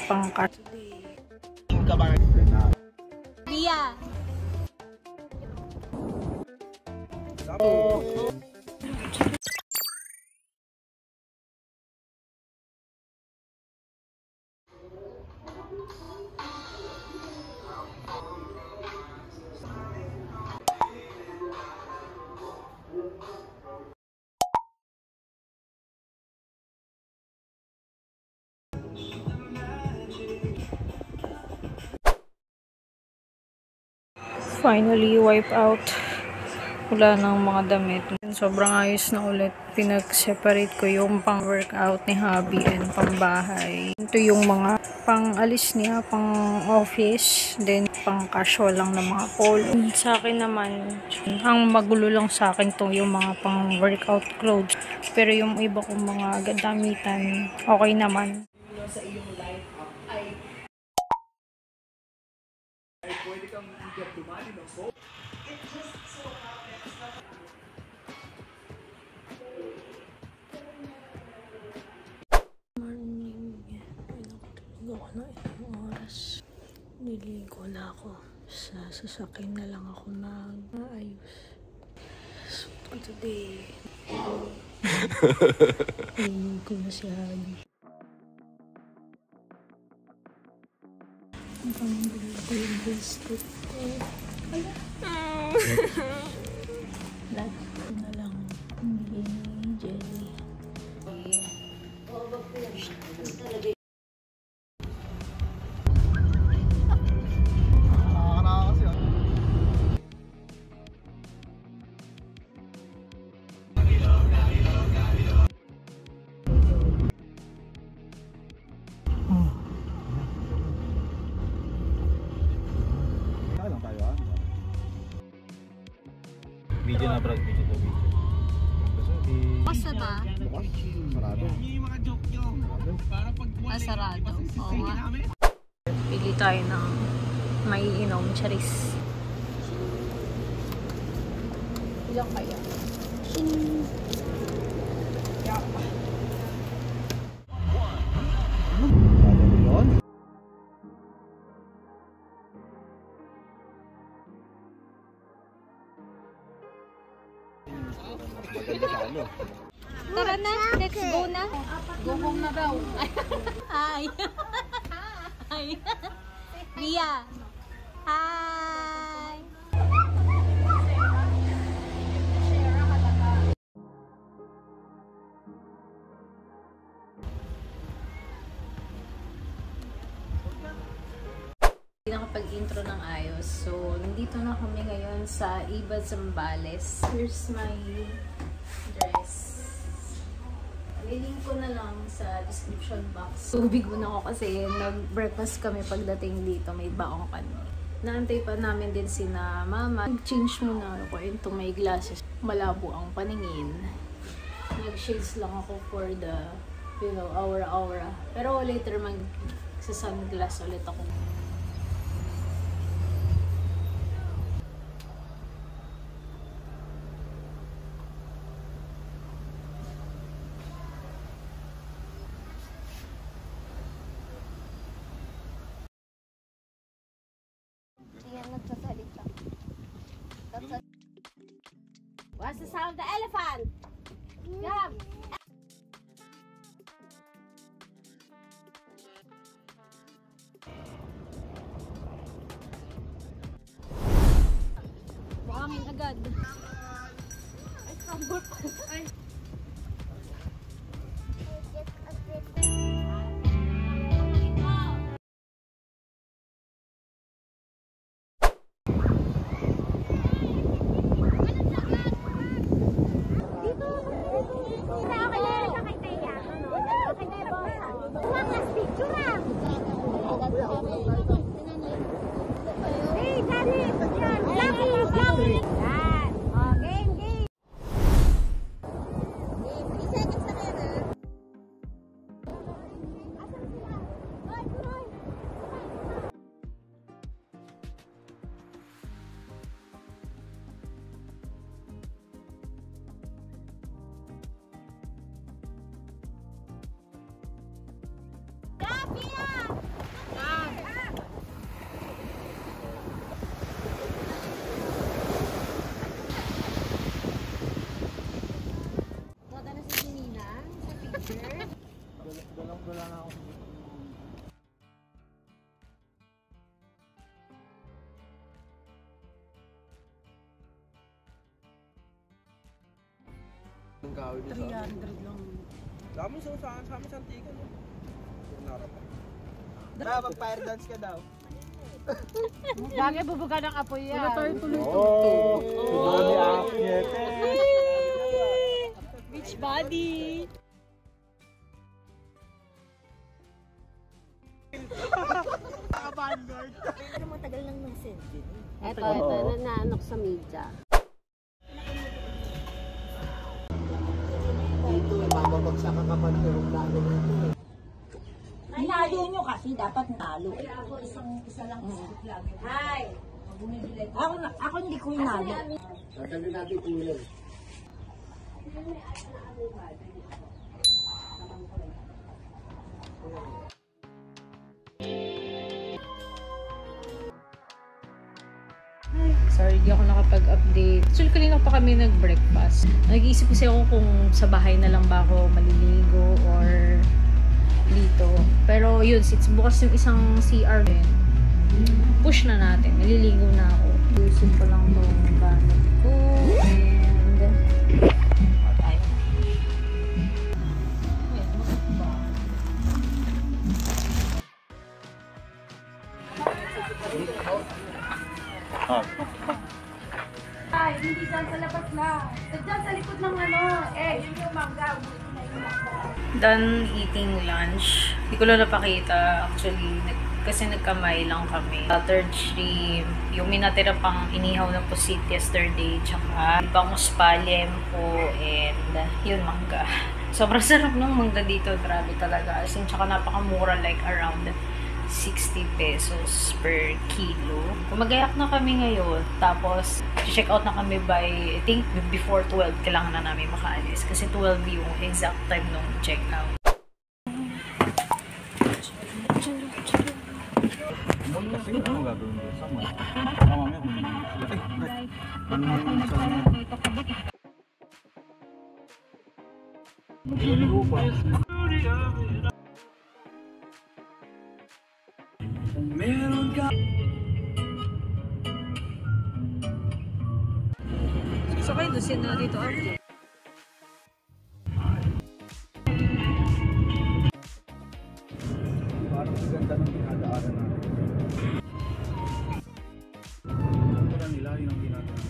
Pangkat. Bia. Finally, wipe out. Wala ng mga damit. Sobrang ayos na ulit. Pinag-separate ko yung pang-workout ni hubby and pang-bahay. Ito yung mga pang-alis niya, pang-office. Then, pang-casual lang na mga polo. Sa akin naman, ang magulo lang sa akin to yung mga pang-workout clothes. Pero yung iba kong mga damitan, okay naman. Sa iyong life ay pwede kang dumali ng phone. It just so happens that morning. Pinakatulog ako na ilang oras. Niligo na ako. Sa sasakyan na lang ako mag-aayos. So today, niligo na si Hagi. Ang panggulo ko yung bracelet ko. Lagi ko na lang hindi ni Jelly. Video na brad, video to video. Basta ba? Sarado. Sarado. Oo nga. Pili tayo ng maiinom, charis. Ilang kaya? Tara na, let's go na. Go home na daw. Hi. Hi. Bia. Hi. Hindi nakapag-intro ng ayos. So, nandito na kami ngayon sa Iba Zambales. Here's my dress. Lilink ko na lang sa description box. Tubig muna ako kasi nag-breakfast kami pagdating dito. May baong kami. Naantay pa namin din sina mama. Nag-change muna ako into my glasses. Malabo ang paningin. Nag-shades lang ako for the, you know, aura-aura. Pero later mag-sunglass ulit ako. What's the sound of the elephant? Jump. Buhangin agad. Ay, sambot. Ay. Happy Manggawin mo sa amin. 300 lang. Dami sa amin sa Antigua, no? Narap pa. Mag-fire dance ka daw. Lagi bubuga ng apoy yan. Wala tayong Oh! Beach body. Matagal lang message. Ito, naanok sa media. Dito, mababagsak ang kapal ko yung lago nito. Nalo nyo kasi dapat nalo. Ako isa lang lagi. Hi! Ako hindi ko inalo. Sasabi natin kulang. Sorry, di ako nakapag-update. Actually, kanina pa kami nag-breakfast. Nag-iisip kasi ako kung sa bahay na lang ba ako maliligo or dito. Pero yun, since bukas yung isang CR din, push na natin. Naliligo na ako. Usip ko lang tong banat ko and tayo. Wait, bakit ba? Ay, hindi dyan sa labas na. Dyan sa likod ng ano. Yun yung mangga. Done eating lunch. Hindi ko lang napakita. Actually, kasi nagkamay lang kami. Third shrimp, yung minatira pang inihaw na pusit yesterday, tsaka bangus palem po, and yun, mangga. Sobrang sarap ng mangga dito. Grabe talaga. As in, tsaka napakamura, like around 60 pesos per kilo. Kumagayak na kami ngayon. Tapos, check out na kami by, I think, before 12, kailangan na namin makaalis. Kasi 12 yung exact time nung check out. Mall kasi, ano gagawin mo? Sama. Tama mo yun. Magliligo pa. Meron ka. Sakay, lusin na dito ako. Parang maganda ng dinadaanan natin. Ito lang nila, yun ang dinadaanan.